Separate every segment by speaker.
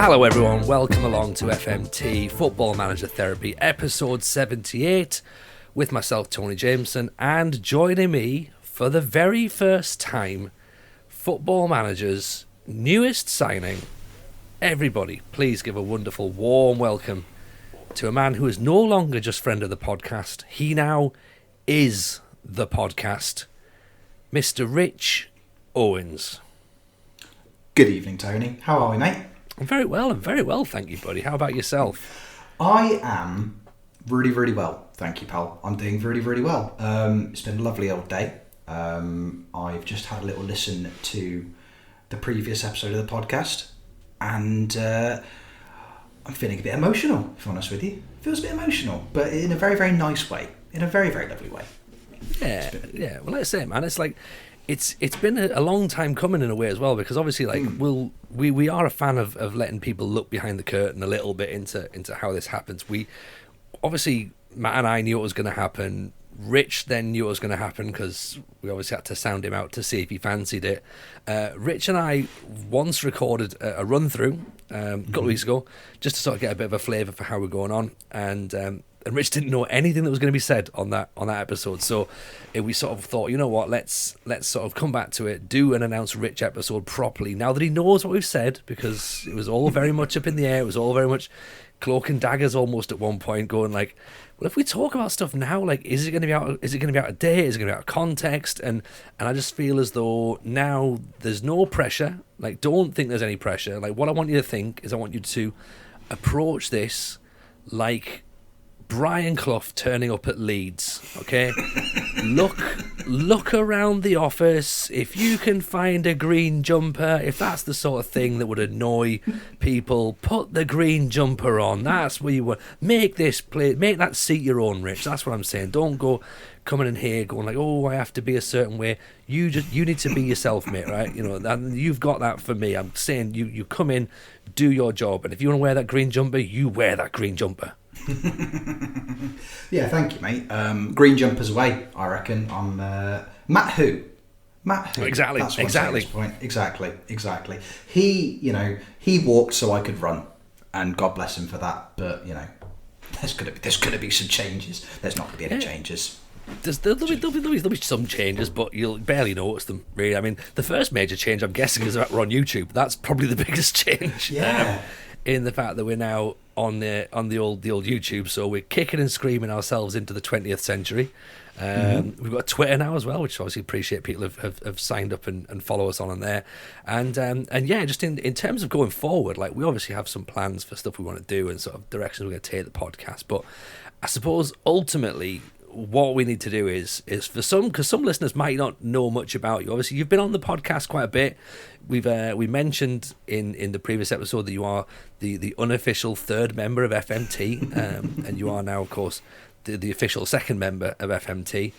Speaker 1: Hello everyone, welcome along to FMT Football Manager Therapy, episode 78, with myself, Tony Jameson, and joining me for the very first time, Football Manager's newest signing. Everybody, please give a wonderful, warm welcome to a man who is no longer just friend of the podcast, he now is the podcast, Mr. Rich Owens.
Speaker 2: Good evening, Tony. How are we, mate?
Speaker 1: I'm very well, thank you, buddy. How about yourself?
Speaker 2: I am really, really well, thank you, pal. I'm doing really, really well. It's been a lovely old day. I've just had a little listen to the previous episode of the podcast, and I'm feeling a bit emotional, if I'm honest with you. It feels a bit emotional, but in a very, very nice way. In a very, very lovely way.
Speaker 1: Yeah. Well, let's say, man, it's like it's been a long time coming in a way as well, because obviously, like, we are a fan of letting people look behind the curtain a little bit into how this happens. We obviously, Matt and I knew it was going to happen. Rich then knew it was going to happen because we obviously had to sound him out to see if he fancied it. Rich and I once recorded a run through a couple of weeks ago, just to sort of get a bit of a flavour for how we're going on, and Rich didn't know anything that was going to be said on that episode. So we sort of thought, you know what, let's sort of come back to it, do an Announce Rich episode properly now that he knows what we've said, because it was all very much up in the air. It was all very much cloak and daggers almost at one point, going like, well, if we talk about stuff now, like, is it going to be out of date? Is it going to be out of context? And I just feel as though now there's no pressure. Like, don't think there's any pressure. Like, what I want you to think is I want you to approach this like Brian Clough turning up at Leeds, okay? Look around the office. If you can find a green jumper, if that's the sort of thing that would annoy people, put the green jumper on. That's where you want. Make that seat your own, Rich. That's what I'm saying. Don't go coming in here going like, oh, I have to be a certain way. You need to be yourself, mate, right? You know, and you've got that for me. I'm saying you come in, do your job, and if you want to wear that green jumper, you wear that green jumper.
Speaker 2: Yeah, thank you, mate. Green jumpers away, I reckon. I'm Matt Who.
Speaker 1: Exactly.
Speaker 2: That's exactly. Point. Exactly. He walked so I could run, and God bless him for that. But there's gonna be some changes. There's not gonna be any changes.
Speaker 1: There'll be some changes, but you'll barely notice them, really. I mean, the first major change, I'm guessing, is that we're on YouTube. That's probably the biggest change.
Speaker 2: Yeah.
Speaker 1: In the fact that we're now on the old YouTube, so we're kicking and screaming ourselves into the 20th century. We've got Twitter now as well, which obviously appreciate people have signed up and follow us on there. And yeah, just in terms of going forward, like, we obviously have some plans for stuff we want to do and sort of directions we're going to take the podcast. But I suppose ultimately what we need to do is for some, because some listeners might not know much about you. Obviously, you've been on the podcast quite a bit. We mentioned in the previous episode that you are the unofficial third member of FMT, and you are now, of course, the official second member of FMT.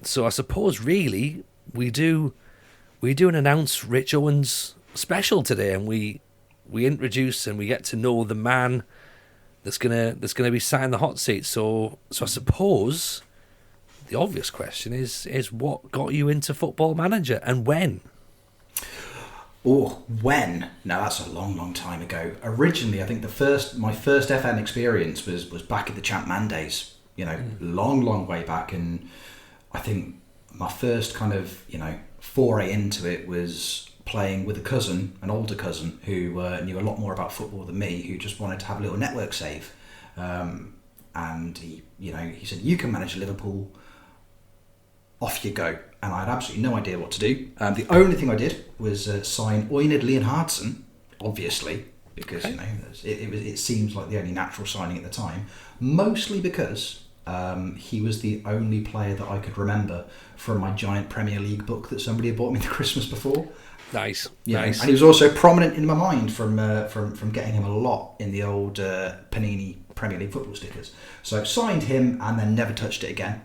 Speaker 1: So I suppose really we do an Announce Rich Owens special today, and we introduce and we get to know the man that's gonna be sat in the hot seat. So I suppose the obvious question is what got you into Football Manager, and when?
Speaker 2: Oh, when? Now, that's a long, long time ago. Originally, I think my first FM experience was back at the Champman days. Long, long way back, and I think my first kind of foray into it was playing with an older cousin who knew a lot more about football than me, who just wanted to have a little network save, and he said, you can manage Liverpool, off you go. And I had absolutely no idea what to do. The only thing I did was sign Oyned Leonhardsson, obviously, because it seems like the only natural signing at the time, mostly because he was the only player that I could remember from my giant Premier League book that somebody had bought me the Christmas before.
Speaker 1: Nice.
Speaker 2: And he was also prominent in my mind from getting him a lot in the old Panini Premier League football stickers. So signed him and then never touched it again.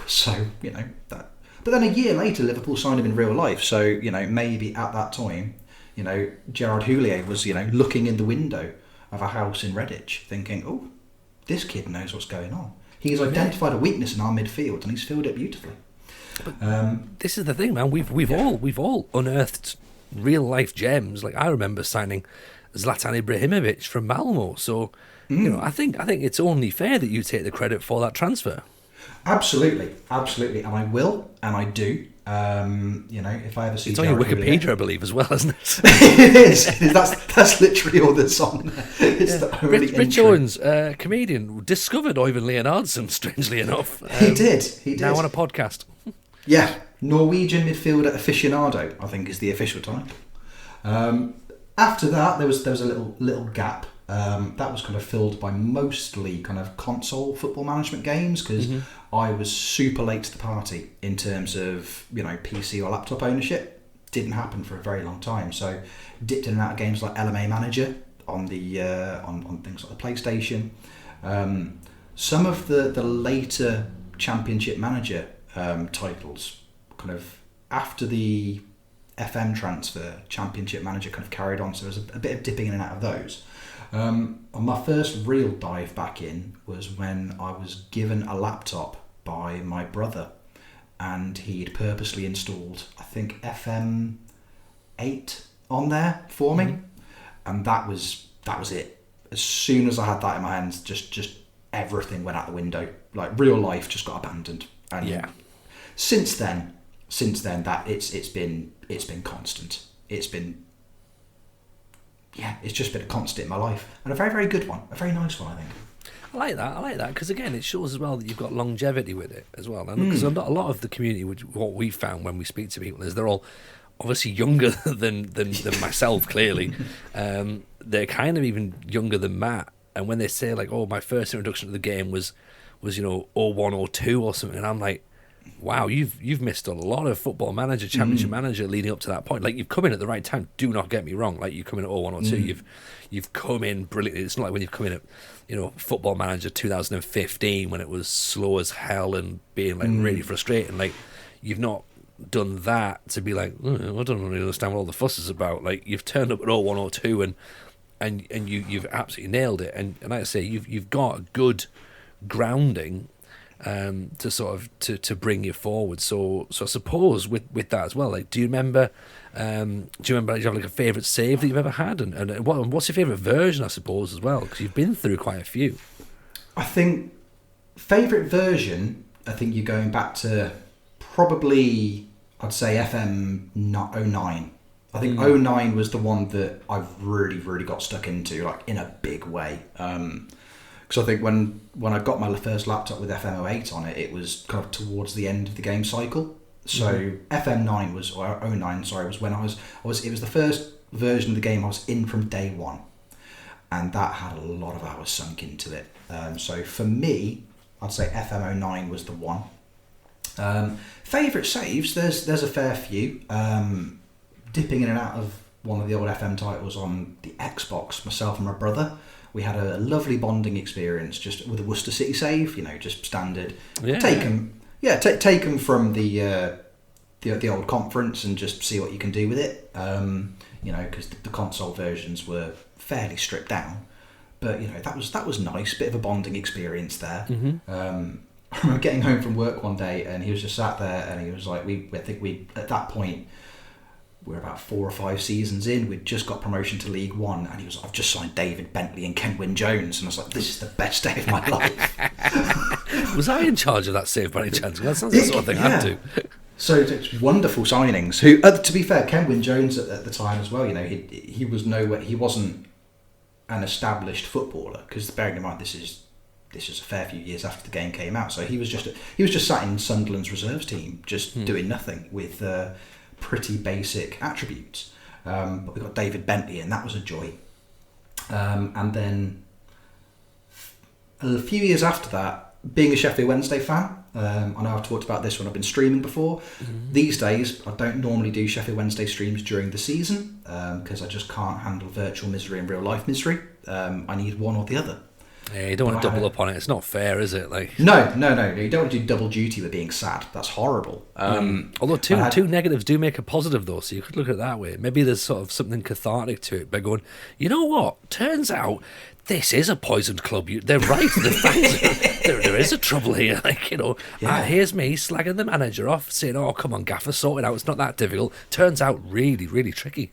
Speaker 2: So that. But then a year later, Liverpool signed him in real life. So maybe at that time, Gerard Houllier was looking in the window of a house in Redditch, thinking, oh, this kid knows what's going on. He's identified a weakness in our midfield and he's filled it beautifully.
Speaker 1: But this is the thing, man. We've all unearthed real life gems. Like, I remember signing Zlatan Ibrahimovic from Malmo. So, I think it's only fair that you take the credit for that transfer.
Speaker 2: Absolutely, and I will, and I do. If I ever see
Speaker 1: it's on your Wikipedia, I believe, as well, isn't it?
Speaker 2: It is. That's literally all that's on there. It's the only
Speaker 1: Rich Owens, comedian, discovered Oyvind Leonardsson, strangely enough.
Speaker 2: He did.
Speaker 1: Now on a podcast.
Speaker 2: Yeah, Norwegian midfielder aficionado, I think is the official title. After that, there was a little gap. That was kind of filled by mostly kind of console football management games because I was super late to the party in terms of PC or laptop ownership. Didn't happen for a very long time, so dipped in and out of games like LMA Manager on the on things like the PlayStation. Some of the later Championship Manager titles, kind of after the FM transfer, Championship Manager kind of carried on, so there was a bit of dipping in and out of those. My first real dive back in was when I was given a laptop by my brother, and he'd purposely installed, I think, FM8 on there for me, and that was it. As soon as I had that in my hands, just everything went out the window. Like real life just got abandoned. And since then, that it's been constant. It's just been a constant in my life, and a very, very good one, a very nice one, I think.
Speaker 1: I like that because again, it shows as well that you've got longevity with it as well. And because a lot of the community, what we found when we speak to people is they're all obviously younger than myself. Clearly, they're kind of even younger than Matt. And when they say like, "Oh, my first introduction to the game was 01 or 02 or something," and I'm like, wow, you've missed a lot of Football Manager, Championship Manager leading up to that point. Like, you've come in at the right time. Do not get me wrong. Like, you come in at 01 or 02, you've come in brilliantly. It's not like when you've come in at Football Manager 2015 when it was slow as hell and being like really frustrating. Like, you've not done that to be like, I don't really understand what all the fuss is about. Like, you've turned up at 01 or 02 and you've absolutely nailed it. And like I say, you've got a good grounding to sort of to bring you forward. So I suppose with that as well, like, do you remember do you have like a favourite save that you've ever had, and what's your favourite version, I suppose, as well, because you've been through quite a few.
Speaker 2: I think favourite version, I think you're going back to probably, I'd say FM 09. I think 09 was the one that I've really, really got stuck into, like, in a big way. Because I think when I got my first laptop with FM08 on it, it was kind of towards the end of the game cycle. So FM9 was, or 09, sorry, was when it was the first version of the game I was in from day one. And that had a lot of hours sunk into it. So for me, I'd say FM09 was the one. Favourite saves, there's a fair few. Dipping in and out of one of the old FM titles on the Xbox, myself and my brother, we had a lovely bonding experience just with a Worcester City save, just standard. Taken from the old conference and just see what you can do with it. Because the console versions were fairly stripped down, but that was nice, bit of a bonding experience there. I remember getting home from work one day and he was just sat there and he was like, I think we at that point, we're about 4 or 5 seasons in. We'd just got promotion to League One, and he was, I've just signed David Bentley and Kenwyn Jones, and I was like, this is the best day of my life.
Speaker 1: Was I in charge of that save by any chance? That sounds like the sort of thing I'd do.
Speaker 2: So it's wonderful signings. Who, to be fair, Kenwyn Jones at the time as well. He was nowhere. He wasn't an established footballer, because bearing in mind this is a fair few years after the game came out. So he was just sat in Sunderland's reserves team, just doing nothing with pretty basic attributes. But we got David Bentley, and that was a joy. And then a few years after that, being a Sheffield Wednesday fan, I know I've talked about this when I've been streaming before. These days, I don't normally do Sheffield Wednesday streams during the season because I just can't handle virtual misery and real life misery. I need one or the other.
Speaker 1: Yeah, you don't want to double up on it. It's not fair, is it? Like,
Speaker 2: No. You don't want to do double duty with being sad. That's horrible.
Speaker 1: Although two negatives do make a positive, though, so you could look at it that way. Maybe there's sort of something cathartic to it by going, you know what? Turns out this is a poisoned club. They're right. There is a trouble here. Like, here's me slagging the manager off, saying, "Oh, come on, Gaffer, sort it out. It's not that difficult." Turns out really, really tricky.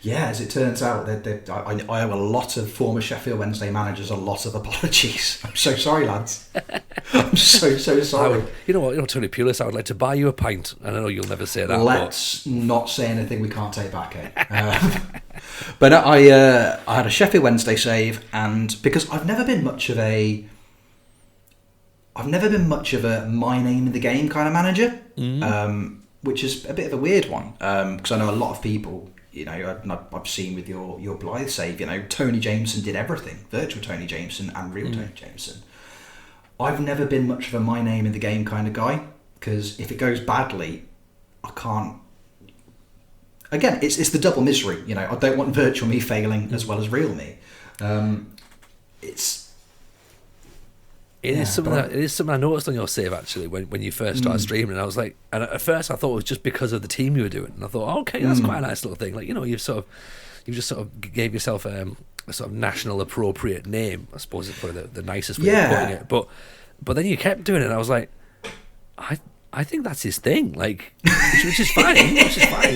Speaker 2: Yeah, as it turns out, I owe a lot of former Sheffield Wednesday managers a lot of apologies. I'm so sorry, lads. I'm so sorry.
Speaker 1: You know what, Tony Pulis, I would like to buy you a pint. And I know you'll never say that.
Speaker 2: Let's not say anything we can't take back, eh? But I had a Sheffield Wednesday save, and because I've never been much of a my name in the game kind of manager, which is a bit of a weird one, because I know a lot of people, you know, I've seen with your Blythe save, you know, Tony Jameson did everything, virtual Tony Jameson and real Tony Jameson. I've never been much of a my name in the game kind of guy, because if it goes badly, I can't. Again, it's the double misery, you know. I don't want virtual me failing as well as real me.
Speaker 1: It is something I noticed on your save actually when you first started streaming, and I was like, and at first I thought it was just because of the team you were doing, and I thought, okay, that's quite a nice little thing. Like, you know, you just sort of gave yourself a sort of national appropriate name, I suppose is probably the nicest way of putting it. But then you kept doing it, and I was like, I think that's his thing, like, which is fine,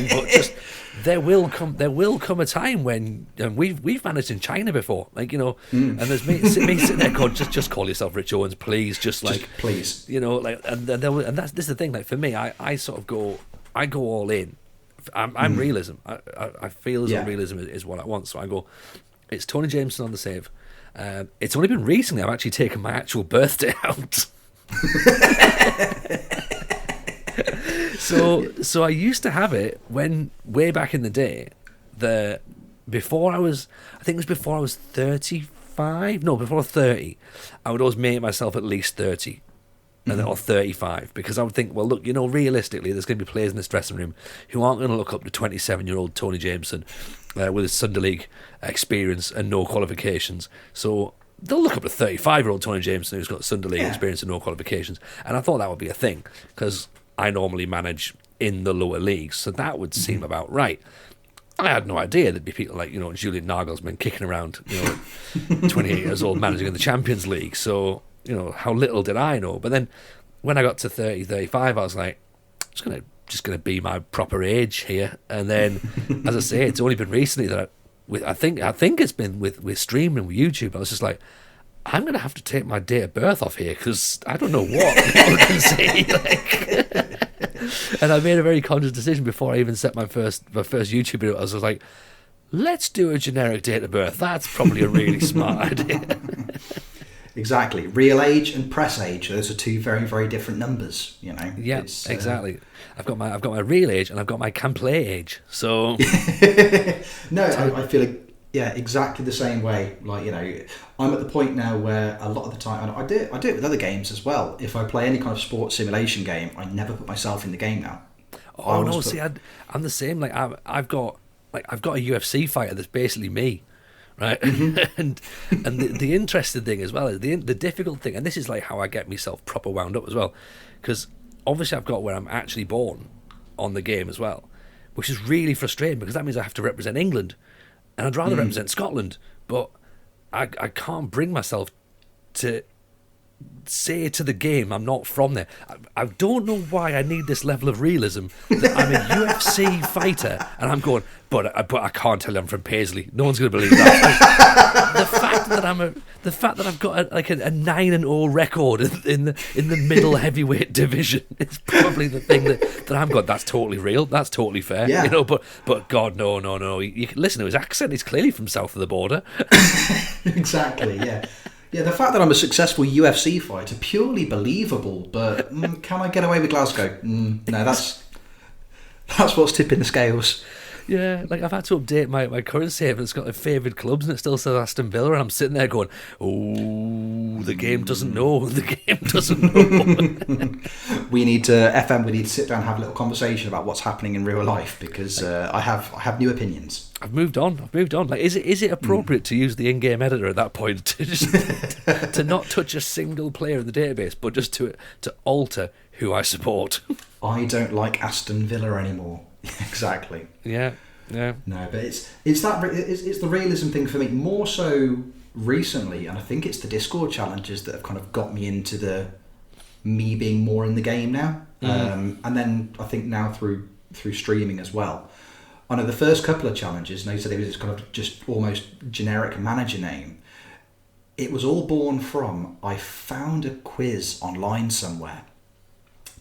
Speaker 1: but just there will come a time when we've managed in China before, like, you know, and there's me sitting there going, just call yourself Rich Owens, please, just
Speaker 2: please,
Speaker 1: you know, like, and this is the thing, like, for me, I sort of go all in. I'm realism. I feel as though realism is what I want, so I go. It's Tony Jameson on the save. It's only been recently I've actually taken my actual birthday out. So I used to have it way back in the day, before I was 35, no, before 30, I would always make myself at least 30, or 35, because I would think, well, look, you know, realistically, there's going to be players in this dressing room who aren't going to look up to 27-year-old Tony Jameson with his Sunday League experience and no qualifications. So they'll look up to 35-year-old Tony Jameson who's got Sunday League experience and no qualifications. And I thought that would be a thing, because I normally manage in the lower leagues, so that would seem about right. I had no idea there'd be people like, you know, Julian Nagelsmann kicking around, you know, 28 years old managing in the Champions League. So, you know, how little did I know? But then when I got to 30, 35, I was like, just gonna be my proper age here. And then, as I say, it's only been recently that I think it's been with streaming with YouTube. I was just like, I'm going to have to take my date of birth off here, because I don't know what people can see. Like, and I made a very conscious decision before I even set my first YouTube video. I was like, let's do a generic date of birth. That's probably a really smart idea.
Speaker 2: Exactly. Real age and press age. Those are two very, very different numbers, you know.
Speaker 1: Yeah, exactly. I've got my real age and I've got my can play age. So
Speaker 2: no, I feel like, yeah, exactly the same way. Like, you know, I'm at the point now where a lot of the time, and I do it with other games as well. If I play any kind of sports simulation game, I never put myself in the game now.
Speaker 1: Oh no, see, I'm the same. Like, I've got a UFC fighter that's basically me, right? and the interesting thing as well is the difficult thing, and this is like how I get myself proper wound up as well, because obviously I've got where I'm actually born on the game as well, which is really frustrating, because that means I have to represent England. And I'd rather represent Scotland, but I can't bring myself to say to the game I'm not from there. I don't know why I need this level of realism that I'm a UFC fighter, and I'm going, but I can't tell you I'm from Paisley. No one's going to believe that. The fact that I've got a 9-0 record in the middle heavyweight division is probably the thing that I'm going, that's totally real. That's totally fair. Yeah. You know, but God, no. You can listen to his accent. He's clearly from south of the border.
Speaker 2: Exactly. Yeah. Yeah, the fact that I'm a successful UFC fighter, purely believable, but can I get away with Glasgow? No, that's what's tipping the scales.
Speaker 1: Yeah, like I've had to update my current save, and it's got favoured clubs, and it still says Aston Villa, and I'm sitting there going, oh, the game doesn't know. The game doesn't know.
Speaker 2: We need to sit down and have a little conversation about what's happening in real life, because I have new opinions.
Speaker 1: I've moved on. Like, is it appropriate to use the in-game editor at that point to just to not touch a single player in the database, but just to alter who I support?
Speaker 2: I don't like Aston Villa anymore. Exactly.
Speaker 1: Yeah. No,
Speaker 2: but it's the realism thing for me, more so recently, and I think it's the Discord challenges that have kind of got me into me being more in the game now. And then I think now through streaming as well. I know the first couple of challenges, and they said it was kind of just almost generic manager name. It was all born from, I found a quiz online somewhere.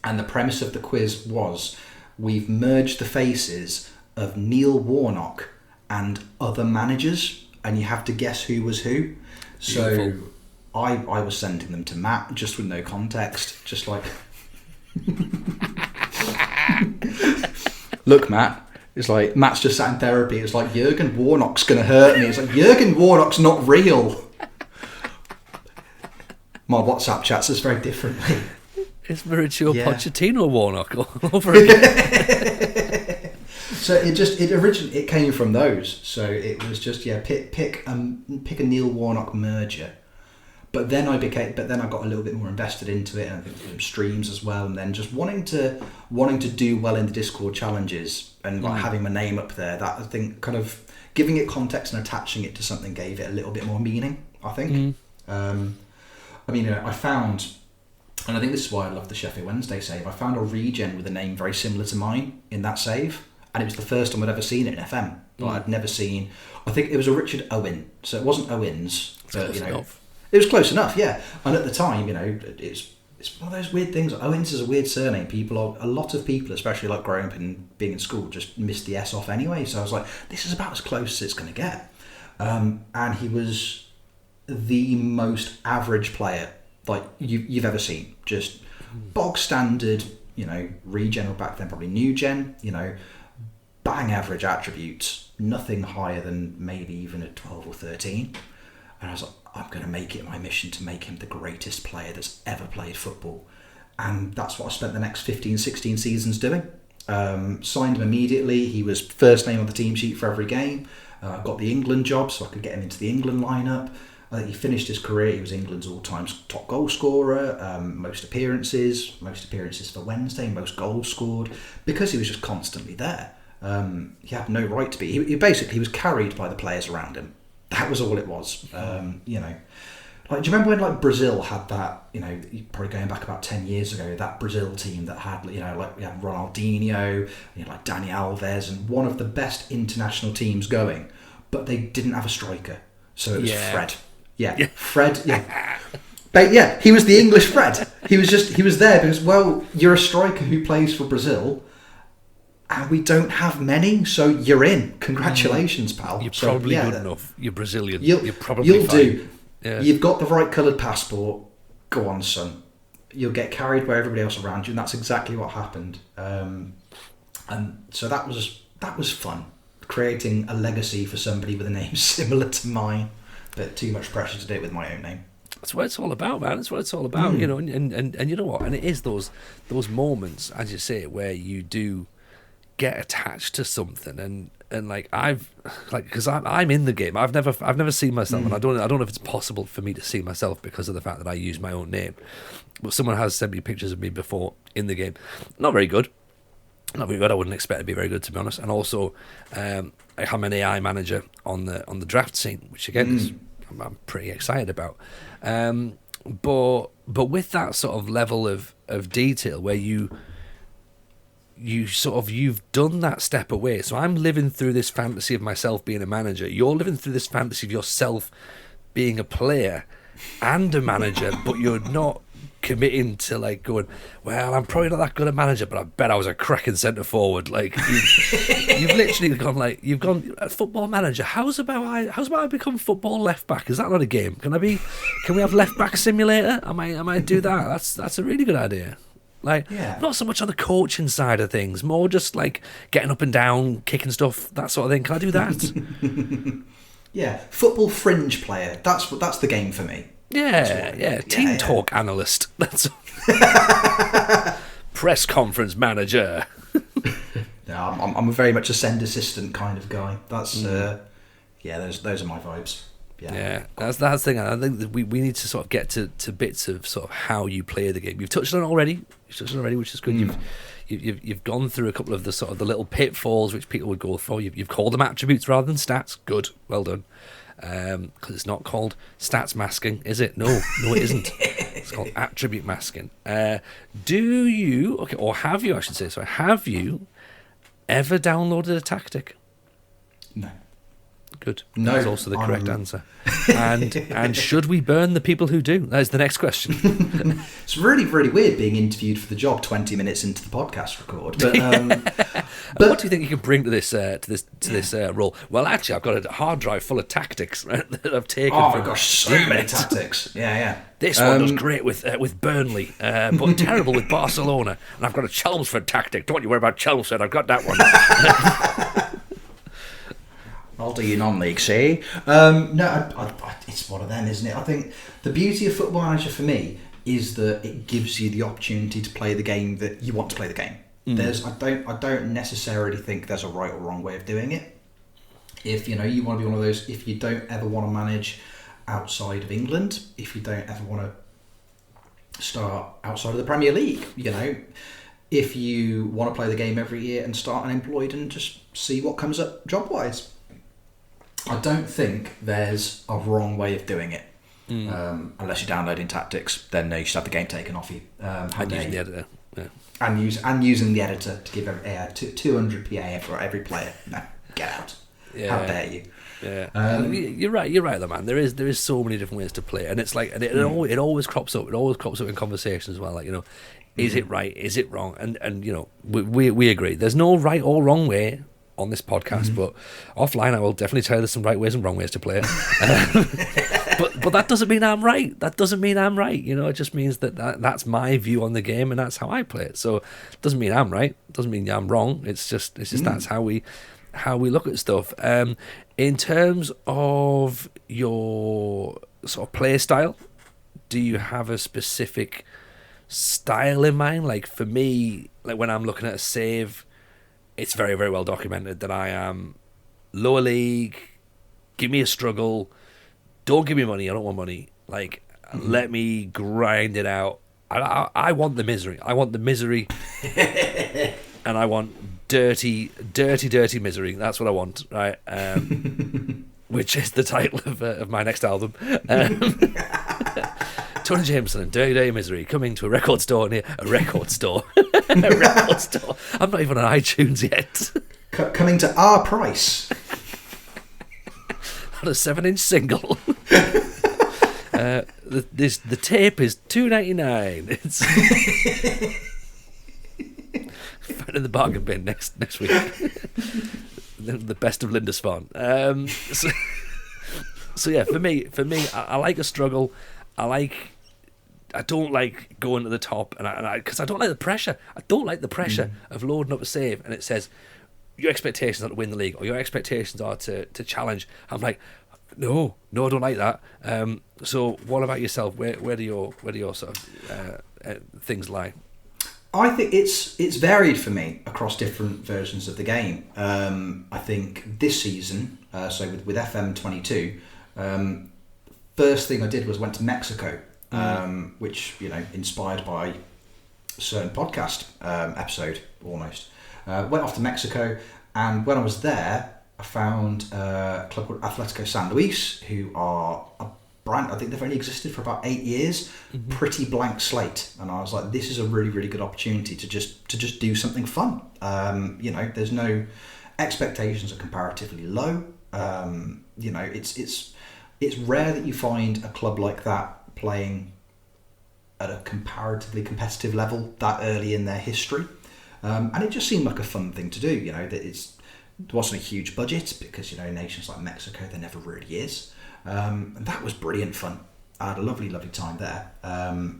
Speaker 2: And the premise of the quiz was, we've merged the faces of Neil Warnock and other managers, and you have to guess who was who. So
Speaker 1: Beautiful.
Speaker 2: I was sending them to Matt, just with no context, just like... Look, Matt. It's like, Matt's just sat in therapy. It's like, Jurgen Warnock's going to hurt me. It's like, Jurgen Warnock's not real. My WhatsApp chat says very differently.
Speaker 1: It's Mauricio Pochettino Warnock all over again.
Speaker 2: So it came from those. So it was just pick a Neil Warnock merger. But then I got a little bit more invested into it, and I think doing streams as well, and then just wanting to do well in the Discord challenges and like having my name up there. That, I think, kind of giving it context and attaching it to something gave it a little bit more meaning, I think. I mean, I found, and I think this is why I love the Sheffield Wednesday save, I found a regen with a name very similar to mine in that save, and it was the first time I'd ever seen it in FM. Like, I'd never seen, I think it was a Richard Owen, so it wasn't Owens, but it was close enough, yeah. And at the time, it's one of those weird things. Owens is a weird surname. A lot of people, especially like growing up and being in school, just missed the S off anyway. So I was like, this is about as close as it's going to get. And he was the most average player like you've ever seen. Just bog standard, regen, or back then probably new gen, bang average attributes, nothing higher than maybe even a 12 or 13. And I was like, I'm going to make it my mission to make him the greatest player that's ever played football. And that's what I spent the next 15, 16 seasons doing. Signed him immediately. He was first name on the team sheet for every game. Got the England job so I could get him into the England lineup. I think he finished his career. He was England's all-time top goal scorer, most appearances for Wednesday, most goals scored, because he was just constantly there. He had no right to be. He was carried by the players around him. That was all it was. Like, do you remember when like Brazil had that? Probably going back about 10 years ago, that Brazil team that had like we had Ronaldinho, like Dani Alves, and one of the best international teams going, but they didn't have a striker, so it was Fred. Yeah, Fred. Yeah, but yeah, he was the English Fred. He was there because, well, you're a striker who plays for Brazil. And we don't have many, so you're in. Congratulations, pal.
Speaker 1: You're probably good enough. You're Brazilian.
Speaker 2: You're
Speaker 1: probably fine.
Speaker 2: Do. Yeah. You've got the right coloured passport. Go on, son. You'll get carried by everybody else around you, and that's exactly what happened. And so that was fun, creating a legacy for somebody with a name similar to mine, but too much pressure to do it with my own name.
Speaker 1: That's what it's all about, man. That's what it's all about, and you know what? And it is those moments, as you say, where you do get attached to something, and like because I'm in the game. I've never seen myself, and I don't know if it's possible for me to see myself because of the fact that I use my own name. But someone has sent me pictures of me before in the game. Not very good. I wouldn't expect it to be very good, to be honest. And also, I have an AI manager on the draft scene, which again is I'm pretty excited about. But with that sort of level of detail where you've done that step away. So I'm living through this fantasy of myself being a manager. You're living through this fantasy of yourself being a player and a manager, but you're not committing to like going, well, I'm probably not that good a manager, but I bet I was a cracking centre forward. Like you've literally gone a football manager. How's about I become football left back? Is that not a game? Can we have left back simulator? I might do that. That's a really good idea. Like, not so much on the coaching side of things, more just like getting up and down, kicking stuff, that sort of thing. Can I do that?
Speaker 2: Yeah, football fringe player. That's the game for me.
Speaker 1: Yeah. Team talk analyst. That's press conference manager.
Speaker 2: No, I'm very much a send assistant kind of guy. That's those are my vibes.
Speaker 1: Yeah, that's the thing. I think that we need to sort of get to bits of sort of how you play the game. You've touched on it already. Which is good. You've gone through a couple of the sort of the little pitfalls which people would go for. You've called them attributes rather than stats. Good, well done. Because it's not called stats masking, is it? No, it isn't. It's called attribute masking. Have you ever downloaded a tactic?
Speaker 2: No.
Speaker 1: Good.
Speaker 2: No,
Speaker 1: That's also the correct answer. And should we burn the people who do? That is the next question.
Speaker 2: It's really, really weird being interviewed for the job 20 minutes into the podcast record. But
Speaker 1: what do you think you can bring to this role? Well, actually, I've got a hard drive full of tactics, right, that I've taken.
Speaker 2: Oh
Speaker 1: from
Speaker 2: my gosh, so many tactics. Yeah.
Speaker 1: This one does great with Burnley, but terrible with Barcelona. And I've got a Chelmsford tactic. Don't you worry about Chelmsford. I've got that one.
Speaker 2: I'll do your non-league, see? No, it's one of them, isn't it? I think the beauty of Football Manager for me is that it gives you the opportunity to play the game that you want to play the game. I don't necessarily think there's a right or wrong way of doing it. If you want to be one of those, if you don't ever want to manage outside of England, if you don't ever want to start outside of the Premier League, if you want to play the game every year and start unemployed and just see what comes up job-wise. I don't think there's a wrong way of doing it. Unless you're downloading tactics, then you should have the game taken off you.
Speaker 1: And using the editor. Yeah.
Speaker 2: And using the editor to give 200 PA for every player. No, get out.
Speaker 1: Yeah.
Speaker 2: How dare you?
Speaker 1: Yeah, you're right, though, man. There is so many different ways to play, and it's like, and it always crops up. It always crops up in conversations as well. Like, is it right? Is it wrong? And we agree. There's no right or wrong way on this podcast, but offline I will definitely tell you there's some right ways and wrong ways to play it. But that doesn't mean I'm right. That doesn't mean I'm right. It just means that's my view on the game and that's how I play it. So it doesn't mean I'm right. It doesn't mean I'm wrong. It's just that's how we look at stuff. In terms of your sort of play style, do you have a specific style in mind? Like for me, like when I'm looking at a save, it's very, very well documented that I am lower league, give me a struggle, don't give me money, I don't want money. Like, let me grind it out. I want the misery. I want the misery. And I want dirty misery. That's what I want, right? Which is the title of my next album. Tony Jameson and Dirty Misery coming to a record store near a record store. A record store. I'm not even on iTunes yet.
Speaker 2: Coming to our price.
Speaker 1: On a 7-inch single. The tape is $2.99. It's found in the bargain bin next week. The best of Lindisfarne. So yeah, for me, I like a struggle. I don't like going to the top, because I don't like the pressure. I don't like the pressure of loading up a save, and it says your expectations are to win the league, or your expectations are to challenge. I'm like, no, I don't like that. So, what about yourself? Where do your sort of things lie?
Speaker 2: I think it's varied for me across different versions of the game. I think this season, so with FM22, first thing I did was went to Mexico. Which inspired by a certain podcast episode almost. Went off to Mexico, and when I was there, I found a club called Atletico San Luis, who are a brand. I think they've only existed for about 8 years. Pretty blank slate, and I was like, this is a really, really good opportunity to just do something fun. There's no expectations are comparatively low. It's rare that you find a club like that playing at a comparatively competitive level that early in their history, and it just seemed like a fun thing to do. That there wasn't a huge budget because nations like Mexico, there never really is, and that was brilliant fun. I had a lovely time there. I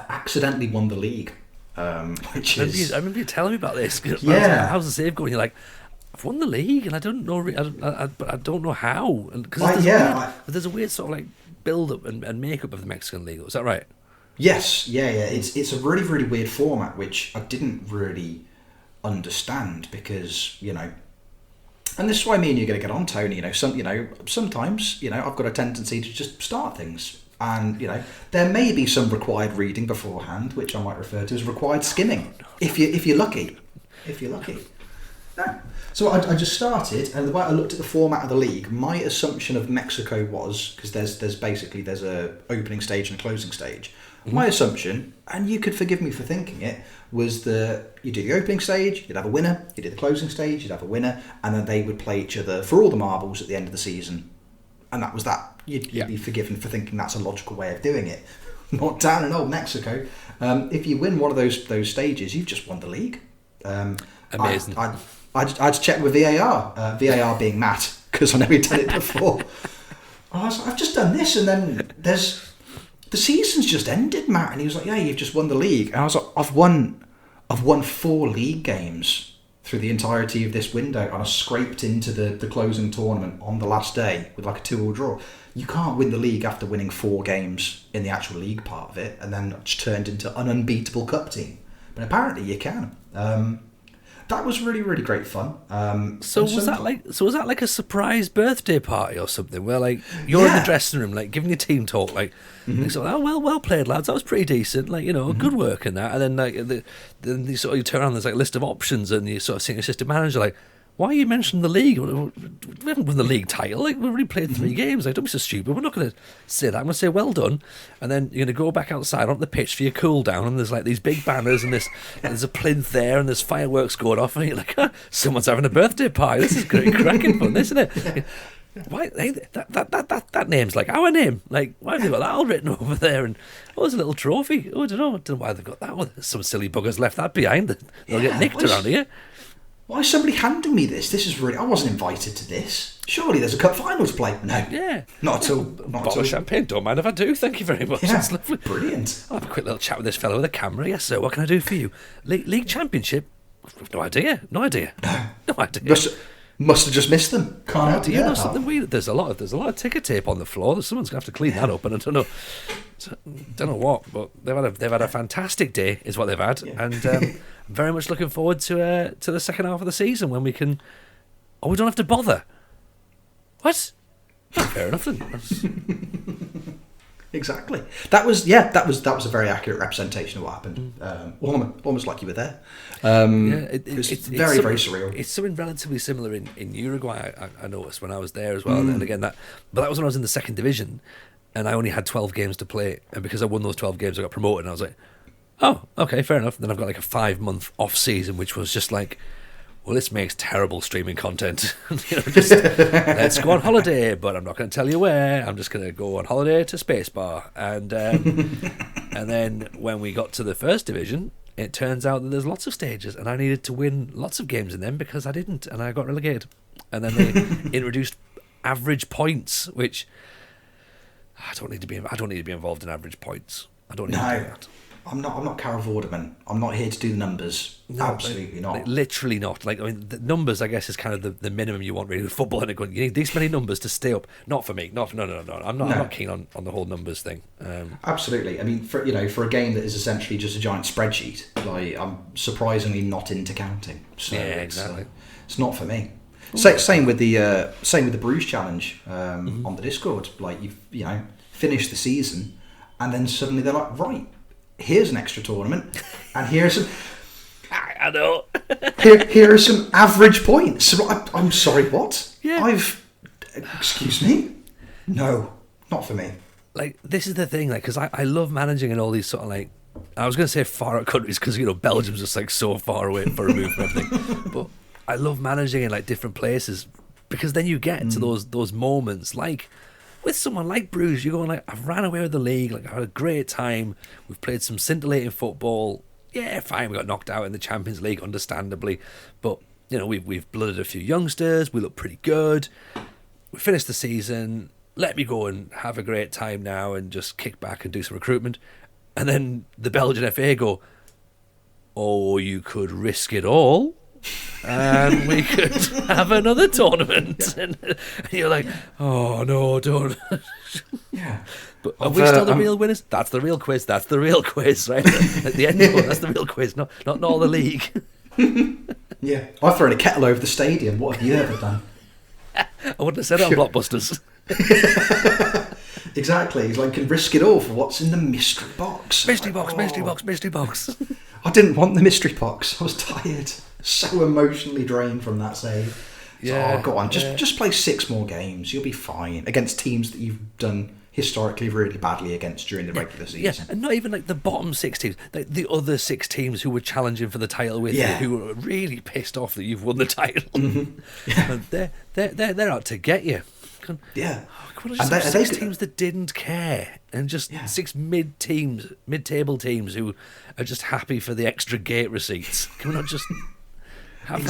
Speaker 2: accidentally won the league, which
Speaker 1: I
Speaker 2: is...
Speaker 1: remember you telling me about this.
Speaker 2: Yeah.
Speaker 1: How's the save going? You're like, I've won the league and I don't know, I don't know how. Because there's a weird sort of like build-up and make-up of the Mexican league. Is that right?
Speaker 2: Yes, yeah. It's a really, really weird format, which I didn't really understand because, and this is why me and you're going to get on, Tony. Sometimes, I've got a tendency to just start things, and there may be some required reading beforehand, which I might refer to as required skimming, if you're lucky. No. So I just started, and the way I looked at the format of the league, my assumption of Mexico was, because there's a opening stage and a closing stage. My assumption, and you could forgive me for thinking it, was that you do the opening stage, you'd have a winner, you do the closing stage, you'd have a winner, and then they would play each other for all the marbles at the end of the season. And that was that. You'd be forgiven for thinking that's a logical way of doing it. Not down in old Mexico. If you win one of those stages, you've just won the league.
Speaker 1: Amazing.
Speaker 2: I'd check with VAR. VAR being Matt, because I know he'd done it before. I was like, I've just done this, and then the season's just ended, Matt. And he was like, yeah, you've just won the league. And I was like, I've won 4 league games through the entirety of this window, and I scraped into the closing tournament on the last day with like a 2-2 draw. You can't win the league after winning 4 games in the actual league part of it, and then it's turned into an unbeatable cup team. But apparently you can. That was really, really great fun.
Speaker 1: So was that like a surprise birthday party or something? Where like you're in the dressing room, like giving your team talk, like, so, oh well played, lads. That was pretty decent. Like, you know, good work and that. And then like then you sort of turn around, there's like a list of options, and you sort of see your assistant manager like, why are you mentioning the league? We haven't won the league title. Like, we've already played 3 games. Like, don't be so stupid. We're not going to say that. I'm going to say well done. And then you're going to go back outside onto the pitch for your cool down, and there's like these big banners, and there's a plinth there, and there's fireworks going off, and you're like, someone's having a birthday party. This is going to be cracking fun, isn't it? Why that name's like our name? Like, why have they got that all written over there? And there's a little trophy. I don't know why they've got that one. Some silly buggers left that behind. They'll get nicked around here.
Speaker 2: Why is somebody handing me this? This is really... I wasn't invited to this. Surely there's a cup final to play. No.
Speaker 1: Yeah.
Speaker 2: Not at all. Not at all.
Speaker 1: Champagne. Don't mind if I do. Thank you very much.
Speaker 2: Yeah,
Speaker 1: That's lovely.
Speaker 2: Brilliant.
Speaker 1: I'll have a quick little chat with this fellow with a camera. Yes, sir. What can I do for you? League Championship? No idea. No idea. No idea.
Speaker 2: Must have just missed them. Can't
Speaker 1: do you know something weird? There's a lot of ticker tape on the floor. Someone's gonna have to clean that up, and I don't know what, but they've had a fantastic day, is what they've had, and I'm very much looking forward to the second half of the season when we can. Oh, we don't have to bother. What? Oh, fair enough then.
Speaker 2: Exactly. That was a very accurate representation of what happened. Almost like you were there. It's very surreal.
Speaker 1: It's something relatively similar in Uruguay. I noticed when I was there as well. And again, but that was when I was in the second division, and I only had 12 games to play. And because I won those 12 games, I got promoted. And I was like, oh, okay, fair enough. And then I've got like a 5-month off season, which was just like, well, this makes terrible streaming content. Just let's go on holiday, but I'm not going to tell you where. I'm just going to go on holiday to Spacebar. And and then when we got to the first division, it turns out that there's lots of stages, and I needed to win lots of games in them because I didn't, and I got relegated. And then they introduced average points, which I don't need to be involved in average points. I don't need to do that.
Speaker 2: I'm not Carol Vorderman. I'm not here to do the numbers. No, absolutely not.
Speaker 1: Like, literally not. Like, I mean, the numbers, I guess, is kind of the minimum you want really with football. And you need these many numbers to stay up. Not for me. No. I'm not keen on the whole numbers thing.
Speaker 2: Absolutely. I mean, for a game that is essentially just a giant spreadsheet, like, I'm surprisingly not into counting. So
Speaker 1: yeah, exactly.
Speaker 2: It's not for me. Same with the Bruce Challenge on the Discord. Like, you finish the season, and then suddenly they're like, right, here's an extra tournament, and here's some.
Speaker 1: I know.
Speaker 2: here are some average points. So I'm sorry, what?
Speaker 1: Yeah.
Speaker 2: Excuse me? No, not for me.
Speaker 1: Like, this is the thing, like, because I love managing in all these sort of, like, I was going to say far out countries because, Belgium's just, like, so far away, far removed from everything. But I love managing in, like, different places because then you get to those moments, like, with someone like Bruce, you're going like, I've ran away with the league, like, I've had a great time, we've played some scintillating football, yeah, fine, we got knocked out in the Champions League, understandably, but, we've blooded a few youngsters, we look pretty good, we finished the season, let me go and have a great time now and just kick back and do some recruitment, and then the Belgian FA go, oh, you could risk it all, and we could have another tournament. Yeah. And you're like, oh no, don't.
Speaker 2: Yeah.
Speaker 1: But are we still the real winners? That's the real quiz. That's the real quiz, right? At the end of it, that's the real quiz, not all the league.
Speaker 2: Yeah. I've thrown a kettle over the stadium. What have you ever done?
Speaker 1: I wouldn't have said it on Blockbusters.
Speaker 2: Exactly. He's like, can risk it all for what's in the mystery box.
Speaker 1: Mystery box.
Speaker 2: I didn't want the mystery box. I was tired. So emotionally drained from that save.
Speaker 1: Yeah.
Speaker 2: So, go on. Just play 6 more games. You'll be fine against teams that you've done historically really badly against during the regular season.
Speaker 1: Yeah, and not even like the bottom 6 teams, like the other 6 teams who were challenging for the title with you, who were really pissed off that you've won the title. Yeah. they're out to get you.
Speaker 2: Yeah.
Speaker 1: What are just 6 teams that didn't care, and just 6 mid-table teams who are just happy for the extra gate receipts? Can we not just have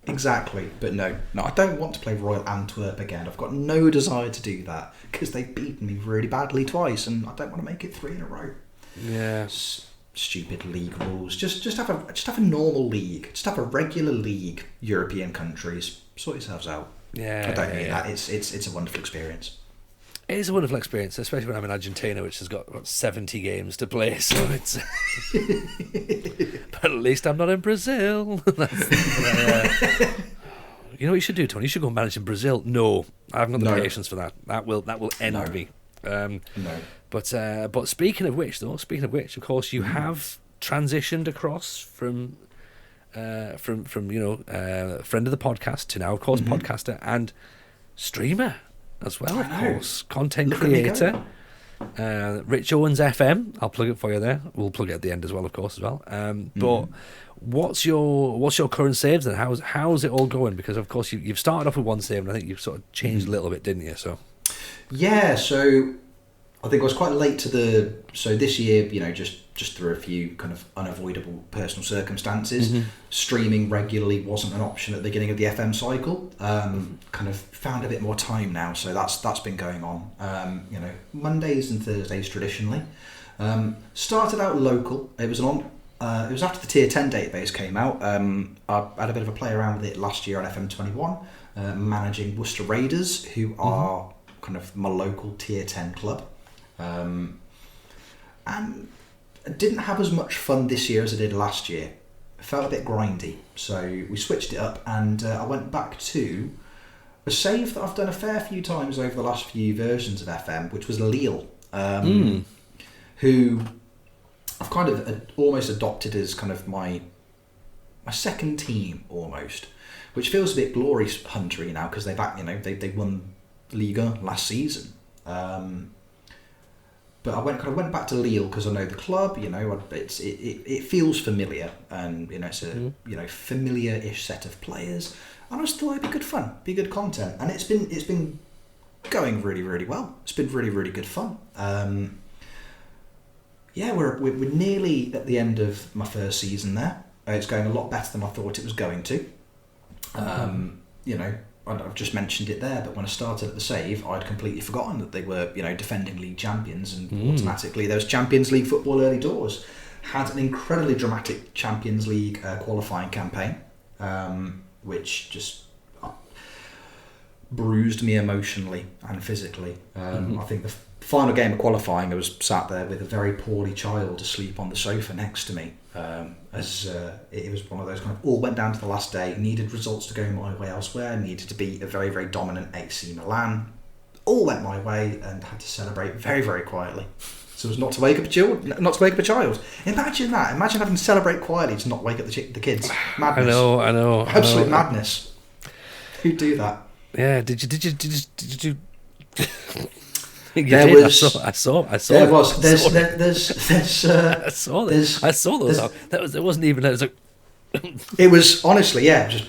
Speaker 2: Exactly, but no, I don't want to play Royal Antwerp again. I've got no desire to do that because they've beaten me really badly twice, and I don't want to make it 3 in a row.
Speaker 1: Yeah,
Speaker 2: stupid league rules. Just have a normal league. Just have a regular league. European countries, sort yourselves out.
Speaker 1: Yeah,
Speaker 2: I don't mean that. It's a wonderful experience.
Speaker 1: It is a wonderful experience, especially when I'm in Argentina, which has got 70 games to play. So it's, but at least I'm not in Brazil. You know what you should do, Tony? You should go and manage in Brazil. No, I haven't got the patience for that. That will end me.
Speaker 2: No.
Speaker 1: But speaking of which, of course, you have transitioned across from friend of the podcast to now, of course, podcaster and streamer as well, of course, content creator. Rich Owens FM. I'll plug it for you there. We'll plug it at the end as well, of course, as well. But what's your current saves and how's it all going? Because of course you've started off with 1 save, and I think you've sort of changed a little bit, didn't you? So
Speaker 2: so I think I was quite late to so this year, just through a few kind of unavoidable personal circumstances, streaming regularly wasn't an option at the beginning of the FM cycle. Kind of found a bit more time now, so that's been going on. Mondays and Thursdays traditionally. Started out local. It was after the Tier 10 database came out. I had a bit of a play around with it last year on FM21, managing Worcester Raiders, who are kind of my local Tier 10 club. And I didn't have as much fun this year as I did last year. It felt a bit grindy, so we switched it up, and I went back to a save that I've done a fair few times over the last few versions of FM, which was Lille, who I've kind of almost adopted as kind of my second team almost, which feels a bit glory huntery now because they won Liga last season. But I went back to Lille because I know the club. It feels familiar, and it's a familiar-ish set of players. And I just thought it'd be good fun, be good content, and it's been going really, really well. It's been really, really good fun. We're nearly at the end of my first season there. It's going a lot better than I thought it was going to. I've just mentioned it there, but when I started at the save, I'd completely forgotten that they were, defending league champions, and automatically there was Champions League football early doors. Had an incredibly dramatic Champions League qualifying campaign, which just bruised me emotionally and physically. I think the final game of qualifying, I was sat there with a very poorly child asleep on the sofa next to me, as it was one of those kind of all went down to the last day, needed results to go my way elsewhere, needed to beat a very, very dominant AC Milan, all went my way, and had to celebrate very, very quietly. So as not to wake up a child. Imagine that. Imagine having to celebrate quietly to not wake up the kids. Madness.
Speaker 1: I know.
Speaker 2: Absolute madness. Who'd do that?
Speaker 1: Yeah. Did you? I saw.
Speaker 2: There was. There's.
Speaker 1: I saw this. I saw those. It wasn't even. It was like.
Speaker 2: It was honestly, just.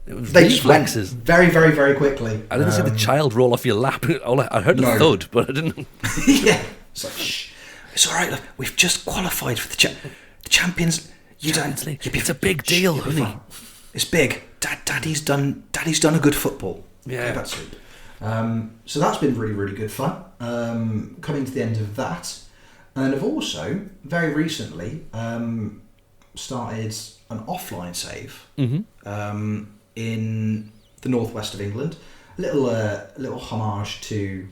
Speaker 1: It was
Speaker 2: they
Speaker 1: reflexes.
Speaker 2: Just went very, very, very quickly.
Speaker 1: I didn't see the child roll off your lap. I heard the thud, but I didn't.
Speaker 2: Yeah. It's like, shh. It's all right. Look, we've just qualified for the Champions.
Speaker 1: Champions League. It's a big deal, honey.
Speaker 2: It's big. Daddy's done a good football.
Speaker 1: Yeah.
Speaker 2: Go back to sleep. So that's been really, really good fun. Coming to the end of that, and I've also very recently started an offline save in the northwest of England. A little homage to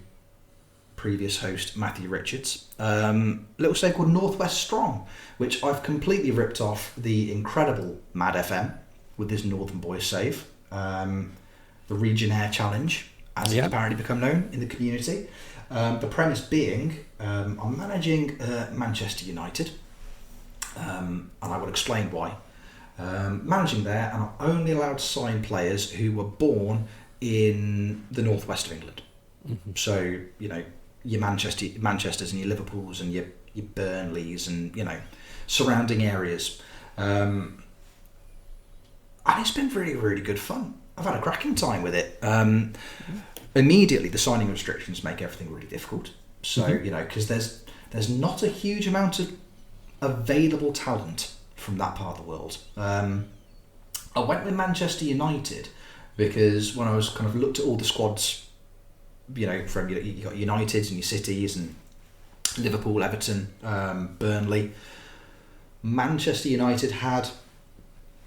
Speaker 2: previous host Matthew Richards. Little save called Northwest Strong, which I've completely ripped off the incredible Mad FM with this Northern Boys save. The Regionair Challenge, as it's apparently become known in the community. The premise being, I'm managing Manchester United, and I will explain why. Managing there, and I'm only allowed to sign players who were born in the northwest of England. So, your Manchesters and your Liverpools and your Burnleys and, surrounding areas. And it's been really, really good fun. I've had a cracking time with it. Immediately, the signing restrictions make everything really difficult. So, because there's not a huge amount of available talent from that part of the world. I went with Manchester United because when I was kind of looked at all the squads, from you got Uniteds and your Cities and Liverpool, Everton, Burnley. Manchester United had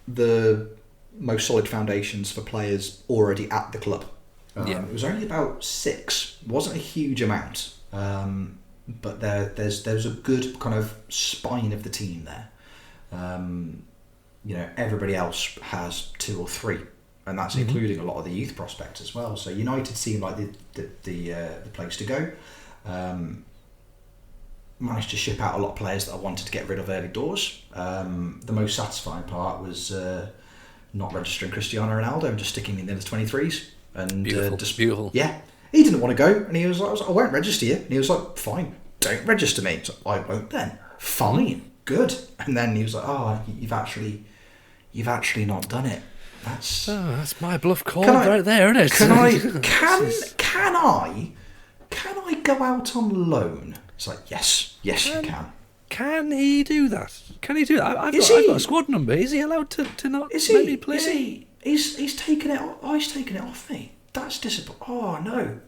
Speaker 2: the most solid foundations for players already at the club. It was only about 6. It wasn't a huge amount, but there's a good kind of spine of the team there. Everybody else has 2 or 3, and that's including a lot of the youth prospects as well. So United seemed like the place to go. Managed to ship out a lot of players that I wanted to get rid of early doors. The most satisfying part was not registering Cristiano Ronaldo and just sticking him in the 23s. And
Speaker 1: beautiful.
Speaker 2: Yeah, he didn't want to go, and he was like, I won't register you. And he was like, fine, don't register me. So I won't then. Fine, good. And then he was like, oh, you've actually not done it.
Speaker 1: That's my bluff call right there, isn't it?
Speaker 2: Can I go out on loan? It's like, yes, you can.
Speaker 1: Can he do that? I've got a squad number. Is he allowed to not let me play?
Speaker 2: He's taken it. Oh, he's taken it off me. That's disappointing. Oh no.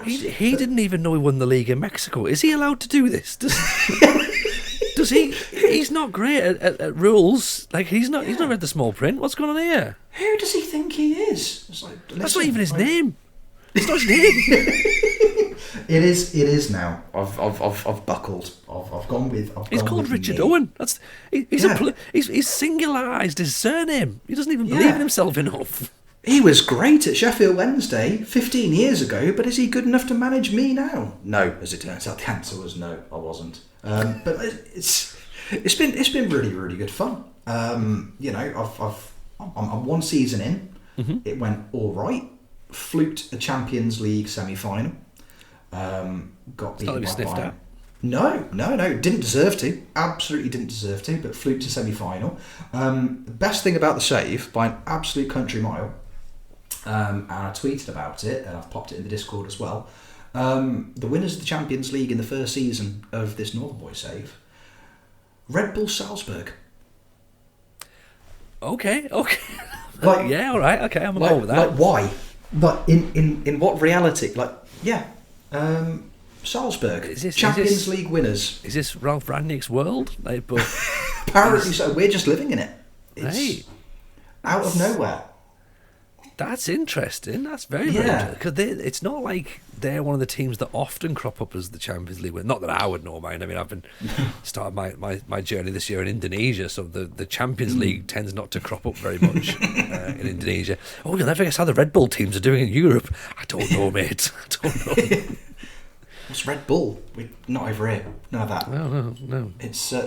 Speaker 1: He didn't even know he won the league in Mexico. Is he allowed to do this? Does he? He's not great at rules. Like he's not read the small print. What's going on here?
Speaker 2: Who does he think he is? It's like,
Speaker 1: that's not even his name. It's not his name.
Speaker 2: It is now. I've buckled. I've gone with.
Speaker 1: He's called Richard Owens. He's singularised his surname. He doesn't even believe in himself enough.
Speaker 2: He was great at Sheffield Wednesday 15 years ago, but is he good enough to manage me now? No, as it turns out, the answer was no. I wasn't. But it's been really, really good fun. I'm 1 season in. Mm-hmm. It went all right. Fluked a Champions League semi-final. Got beaten by Bayern. No, didn't deserve to. Absolutely didn't deserve to, but fluked a semi-final. The best thing about the save, by an absolute country mile, and I tweeted about it, and I've popped it in the Discord as well, the winners of the Champions League in the first season of this Northern Boy save, Red Bull Salzburg.
Speaker 1: Okay. All right, okay, I'm along with that.
Speaker 2: Like, why? But in what reality? Salzburg, Champions League winners.
Speaker 1: Is this Ralph Rangnick's world?
Speaker 2: Apparently so. We're just living in it. It's out of nowhere.
Speaker 1: That's interesting. That's very interesting. Because it's not like they're one of the teams that often crop up as the Champions League winner. Not that I would know mine. I mean, I've been started my journey this year in Indonesia, so the Champions League tends not to crop up very much in Indonesia. Oh, you'll never guess how the Red Bull teams are doing in Europe. I don't know, mate. I don't know.
Speaker 2: What's Red Bull? We're not over here. None of that.
Speaker 1: No.
Speaker 2: It's so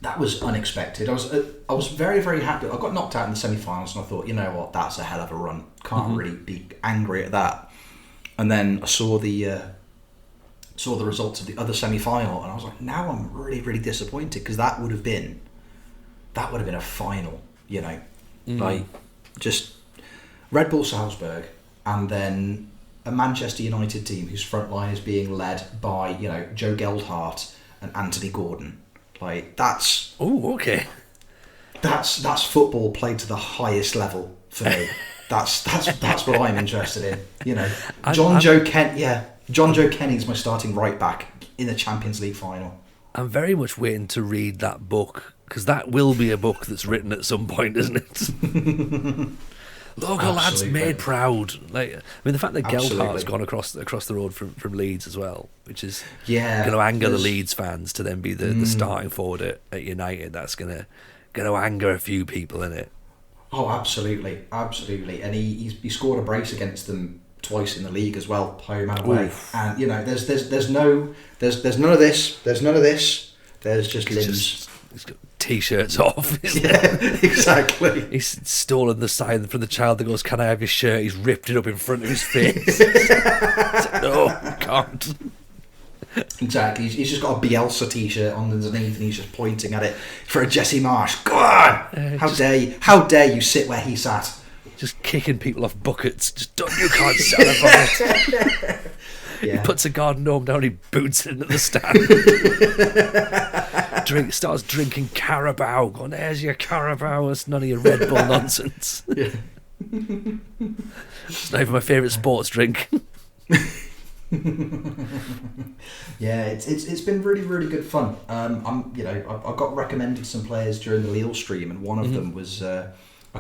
Speaker 2: that was unexpected. I was very, very happy. I got knocked out in the semi-finals, and I thought, you know what, that's a hell of a run. Can't really be angry at that. And then I saw the results of the other semi-final, and I was like, now I'm really, really disappointed, because that would have been a final. Like just Red Bull Salzburg, and then a Manchester United team whose front line is being led by Joe Geldhart and Anthony Gordon. Like that's that's football played to the highest level for me. That's what I'm interested in. John Joe Kenny's my starting right back in the Champions League final.
Speaker 1: I'm very much waiting to read that book, because that will be a book that's written at some point, isn't it? Local lads made proud. The fact that Geldhart's gone across the road from Leeds as well, which is going to anger the Leeds fans to then be the starting forward at United. That's going to anger a few people, in it.
Speaker 2: Oh, absolutely, and he scored a brace against them twice in the league as well, home and away. Oof. And there's none of this. There's just limbs.
Speaker 1: It's got T-shirts off.
Speaker 2: Yeah, exactly.
Speaker 1: He's stolen the sign from the child that goes, "Can I have your shirt?" He's ripped it up in front of his face. Like, no, you can't.
Speaker 2: Exactly. He's just got a Bielsa T-shirt on underneath, and he's just pointing at it for a Jesse Marsh. Go on! How dare you sit where he sat?
Speaker 1: Just kicking people off buckets. Just don't, you can't sit on a bucket.
Speaker 2: Yeah.
Speaker 1: He puts a garden gnome down, he boots it into the stand. Starts drinking Carabao. Going, there's your Carabao. It's none of your Red Bull nonsense.
Speaker 2: Yeah.
Speaker 1: It's not even my favourite sports drink.
Speaker 2: Yeah, it's been really, really good fun. I got recommended some players during the Lille stream, and one of them was a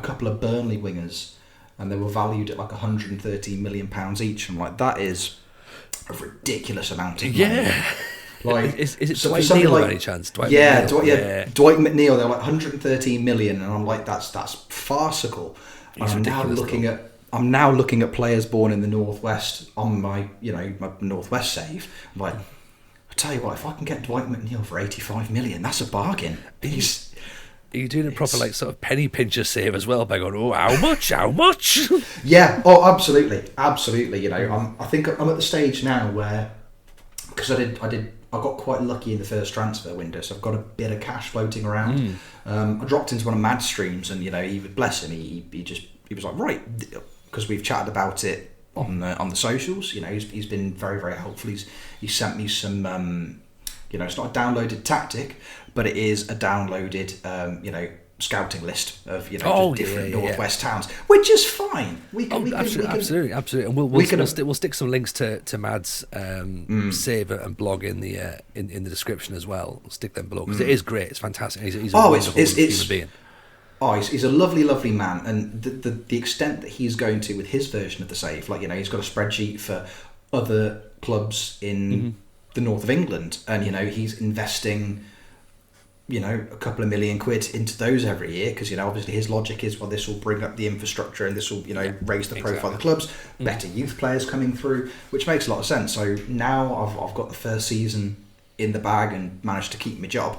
Speaker 2: couple of Burnley wingers, and they were valued at like £113 million each. I'm like, that is a ridiculous amount of money.
Speaker 1: Yeah.
Speaker 2: Like,
Speaker 1: is it Dwight Neal by any chance? Dwight
Speaker 2: McNeil. They're like 113 million, and I'm like, that's farcical. And I'm now looking at players born in the Northwest on my Northwest save. I'm like, I tell you what, if I can get Dwight McNeil for 85 million, that's a bargain.
Speaker 1: Are you doing a proper like sort of penny pincher save as well by going, oh, how much?
Speaker 2: Yeah. Oh, absolutely. You know, I think I'm at the stage now where, because I got quite lucky in the first transfer window, so I've got a bit of cash floating around. I dropped into one of Mad's streams, and you know, bless him, he was like, right, because we've chatted about it on the socials. You know, he's been very, very helpful. He sent me some, it's not a downloaded tactic, but it is a downloaded, scouting list of different Northwest towns, which is fine. Absolutely,
Speaker 1: and we'll stick some links to Mad's save and blog in the description as well. We'll stick them below because it is great. It's fantastic. He's a wonderful human being.
Speaker 2: Oh, he's a lovely, lovely man, and the extent that he's going to with his version of the save, like, you know, he's got a spreadsheet for other clubs in the north of England, and you know, he's investing, you know, a couple of £1 million into those every year, because, you know, obviously his logic is, well, this will bring up the infrastructure and this will, you know, raise the profile of the clubs, better youth players coming through, which makes a lot of sense. So now I've got the first season in the bag and managed to keep my job.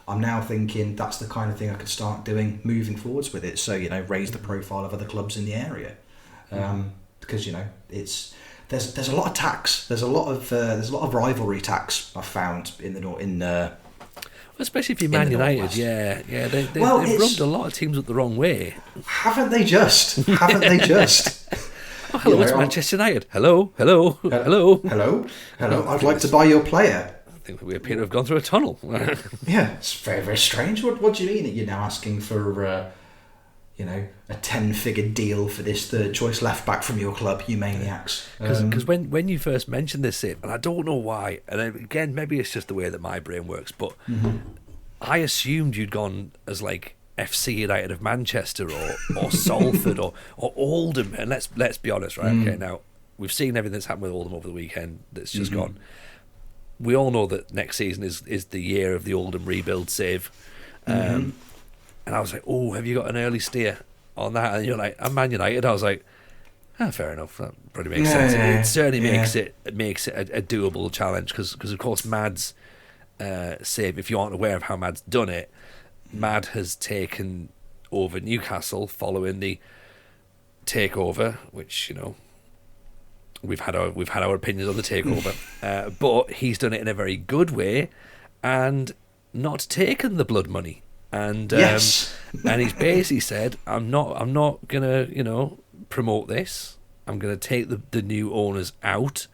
Speaker 2: I'm now thinking that's the kind of thing I could start doing moving forwards with it. So, you know, raise the profile of other clubs in the area, because, you know, there's a lot of tax. There's a lot of rivalry tax I've found
Speaker 1: especially if you're Man United. They've rubbed a lot of teams up the wrong way.
Speaker 2: Haven't they just? Oh,
Speaker 1: hello, it's Manchester United. Hello.
Speaker 2: I'd like to buy your player.
Speaker 1: I think we appear to have gone through a tunnel.
Speaker 2: Yeah, it's very, very strange. What do you mean that you're now asking for, a 10-figure deal for this third choice left back from your club, you maniacs?
Speaker 1: Because when you first mentioned this, and I don't know why, and again, maybe it's just the way that my brain works, but I assumed you'd gone as like FC United of Manchester or Salford or Oldham, and let's be honest, right? Okay, now we've seen everything that's happened with Oldham over the weekend that's just gone. We all know that next season is the year of the Oldham rebuild save. And I was like, oh, have you got an early steer on that? And you're like, I'm Man United. I was like, fair enough. That probably makes sense. It certainly makes it a doable challenge because of course Mad's save, if you aren't aware of how Mad's done it, Mad has taken over Newcastle following the takeover, which, you know, we've had our opinions on the takeover, but he's done it in a very good way and not taken the blood money. And and he's basically said, I'm not gonna, you know, promote this. I'm gonna take the new owners out,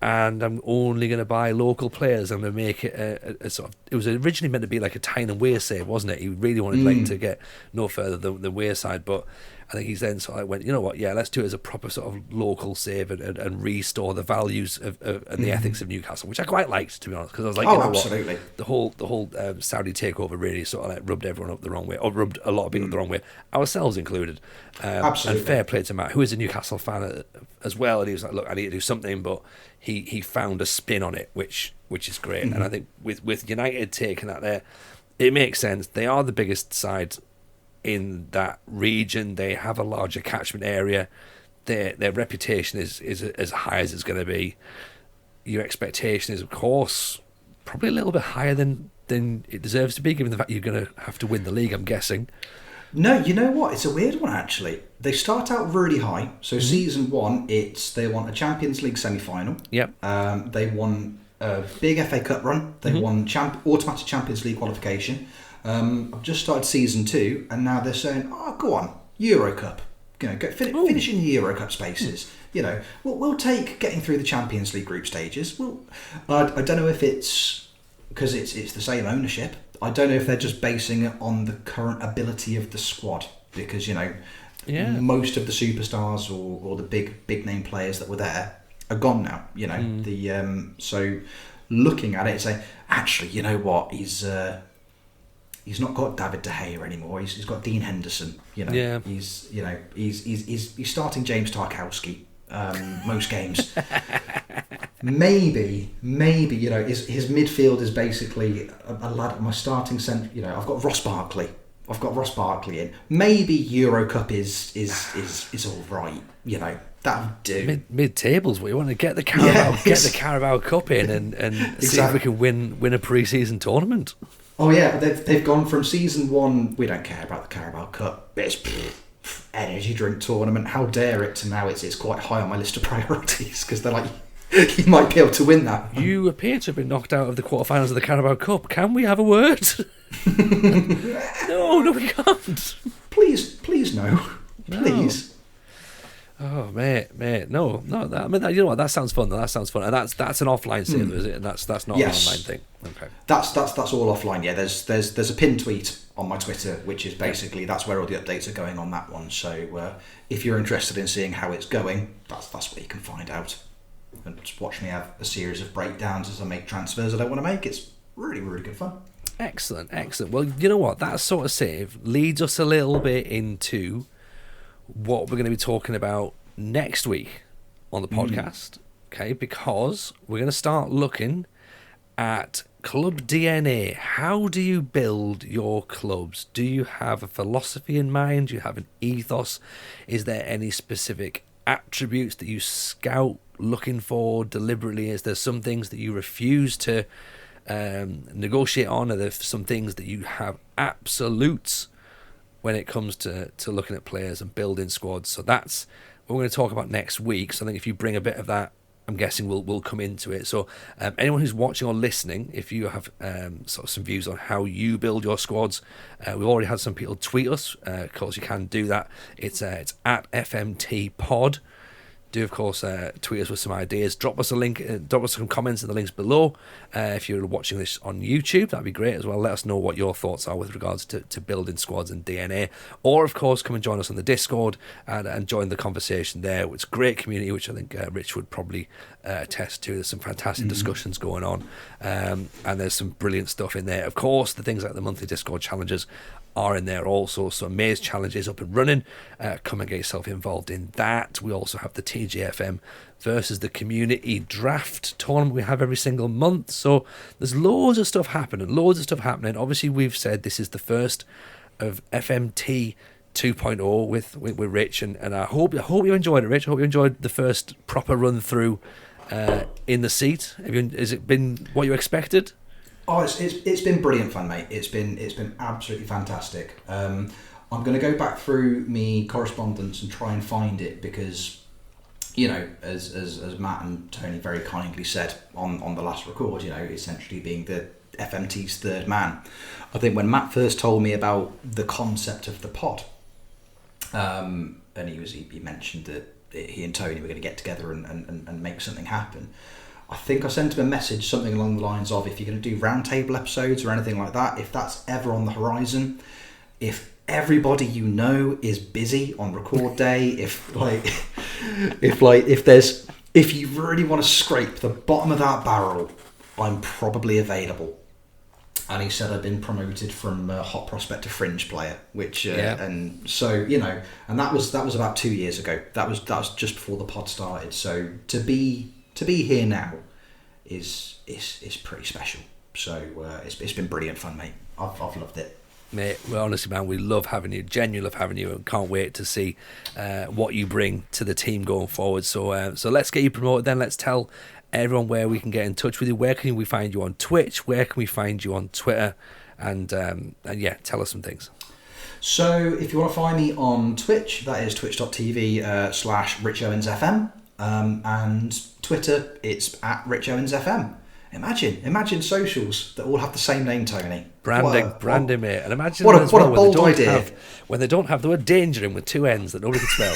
Speaker 1: and I'm only gonna buy local players. I'm gonna make it a sort of. It was originally meant to be like a Tyne and Wear save, wasn't it? He really wanted like to get no further than the Wear side, but I think he's then sort of went, you know what, yeah, let's do it as a proper sort of local save and restore the values of and the ethics of Newcastle, which I quite liked, to be honest, because I was like,
Speaker 2: absolutely.
Speaker 1: What? The whole Saudi takeover really sort of like rubbed everyone up the wrong way, or rubbed a lot of people up the wrong way, ourselves included.
Speaker 2: Absolutely.
Speaker 1: And fair play to Matt, who is a Newcastle fan as well, and he was like, look, I need to do something, but he found a spin on it, which is great. And I think with United taking that there, it makes sense. They are the biggest side in that region. They have a larger catchment area. Their reputation is as high as it's going to be. Your expectation is, of course, probably a little bit higher than than it deserves to be, given the fact you're going to have to win the league, I'm guessing.
Speaker 2: No, you know what? It's a weird one, actually. They start out really high. So season 1, they won a Champions League semi-final.
Speaker 1: Yep.
Speaker 2: They won a big FA Cup run. They won automatic Champions League qualification. I've just started season 2, and now they're saying, "Oh, go on, Euro Cup. You know, finish in the Euro Cup spaces. You know, we'll take getting through the Champions League group stages. I don't know if it's because it's the same ownership. I don't know if they're just basing it on the current ability of the squad, because, you know, most of the superstars or the big name players that were there are gone now. You know, so looking at it, say, actually, you know what, he's not got David De Gea anymore. He's got Dean Henderson. You know, he's starting James Tarkowski most games. Maybe you know his midfield is basically a lad. My starting centre, you know, I've got Ross Barkley in. Maybe Euro Cup is all right. You know, that'll do.
Speaker 1: Mid tables, we want to get the Carabao Cup in and see if we can win a pre-season tournament.
Speaker 2: Oh yeah, they've gone from season 1. We don't care about the Carabao Cup. It's energy drink tournament. How dare it? To now it's quite high on my list of priorities, because they're like, you might be able to win that.
Speaker 1: You appear to have been knocked out of the quarterfinals of the Carabao Cup. Can we have a word? No, we can't.
Speaker 2: Please, no. Please.
Speaker 1: Oh, mate, no. I mean, you know what? That sounds fun. Though. That sounds fun, and that's an offline sale, is it? And that's not an online thing. Okay.
Speaker 2: That's all offline. Yeah, there's a pinned tweet on my Twitter, which is basically that's where all the updates are going on that one. So if you're interested in seeing how it's going, that's where you can find out. And just watch me have a series of breakdowns as I make transfers I don't want to make. It's really, really good fun.
Speaker 1: Excellent. Well, you know what? That sort of save leads us a little bit into what we're going to be talking about next week on the podcast. Okay, because we're going to start looking at club DNA. How do you build your clubs? Do you have a philosophy in mind? Do you have an ethos? Is there any specific attributes that you scout looking for deliberately? Is there some things that you refuse to negotiate on? Are there some things that you have absolutes when it comes to looking at players and building squads? So that's what we're going to talk about next week. So I think if you bring a bit of that, I'm guessing we'll come into it. So anyone who's watching or listening, if you have sort of some views on how you build your squads, we've already had some people tweet us. Of course, you can do that. It's at FMTPod. Do, of course, tweet us with some ideas. Drop us a link, drop us some comments in the links below. If you're watching this on YouTube, that'd be great as well. Let us know what your thoughts are with regards to building squads and DNA. Or, of course, come and join us on the Discord and join the conversation there. It's a great community, which I think Rich would probably attest to. There's some fantastic discussions going on, and there's some brilliant stuff in there. Of course, the things like the monthly Discord challenges are in there also. So Maze Challenge is up and running. Come and get yourself involved in that. We also have the TJFM versus the community draft tournament we have every single month. So there's loads of stuff happening. Obviously, we've said this is the first of FMT 2.0 with Rich, and I hope you enjoyed it, Rich. I hope you enjoyed the first proper run through in the seat. Has it been what you expected?
Speaker 2: Oh, it's been brilliant fun, mate. It's been absolutely fantastic. I'm going to go back through me correspondence and try and find it, because, you know, as Matt and Tony very kindly said on the last record, you know, essentially being the FMT's third man. I think when Matt first told me about the concept of the pod, and he mentioned that he and Tony were going to get together and make something happen. I think I sent him a message, something along the lines of, if you're going to do roundtable episodes or anything like that, if that's ever on the horizon, if everybody you know is busy on record day, if you really want to scrape the bottom of that barrel, I'm probably available. And he said I'd been promoted from hot prospect to fringe player, which and so, you know, and that was about 2 years ago. That was just before the pod started. So to be here now is pretty special. So it's been brilliant fun, mate. I've loved it.
Speaker 1: Mate, well, honestly, man, we love having you, genuinely love having you, and can't wait to see what you bring to the team going forward. So let's get you promoted then. Let's tell everyone where we can get in touch with you. Where can we find you on Twitch? Where can we find you on Twitter? And yeah, tell us some things.
Speaker 2: So if you want to find me on Twitch, that is twitch.tv/Rich Owens FM. And Twitter, it's at Rich Owens FM. Imagine socials that all have the same name, Tony.
Speaker 1: Branding, mate. And imagine
Speaker 2: what a bold idea.
Speaker 1: When they don't have the word danger in with two N's that nobody can spell.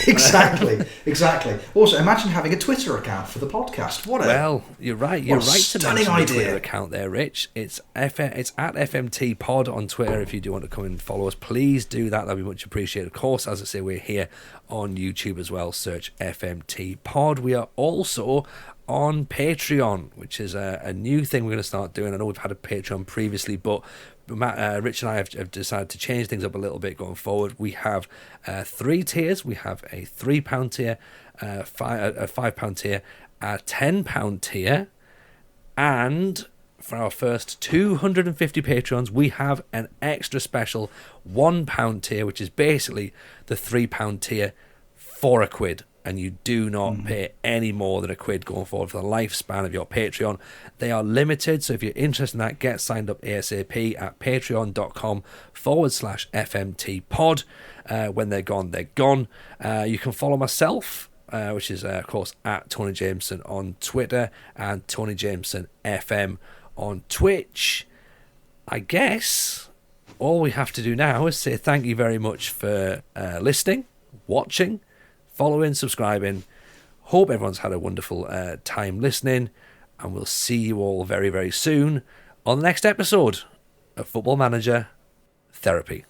Speaker 2: Exactly. Also, imagine having a Twitter account for the podcast.
Speaker 1: Well, you're right. You're right to mention
Speaker 2: idea.
Speaker 1: the Twitter account there, Rich. It's at FMTPod on Twitter. If you do want to come and follow us, please do that. That'd be much appreciated. Of course, as I say, we're here on YouTube as well. Search FMTPod. We are also on Patreon, which is a new thing we're going to start doing. I know we've had a Patreon previously, but Rich and I have decided to change things up a little bit going forward. We have 3 tiers. We have a £3 tier, a £5 tier, a £10 tier, and for our first 250 Patreons, we have an extra special £1 tier, which is basically the £3 tier for £1. And you do not pay any more than £1 going forward for the lifespan of your Patreon. They are limited, so if you're interested in that, get signed up ASAP at patreon.com/FMTpod. When they're gone, they're gone. You can follow myself, which is, of course, at Tony Jameson on Twitter and Tony Jameson FM on Twitch. I guess all we have to do now is say thank you very much for listening, watching, following, subscribing. Hope everyone's had a wonderful time listening, and we'll see you all very, very soon on the next episode of Football Manager Therapy.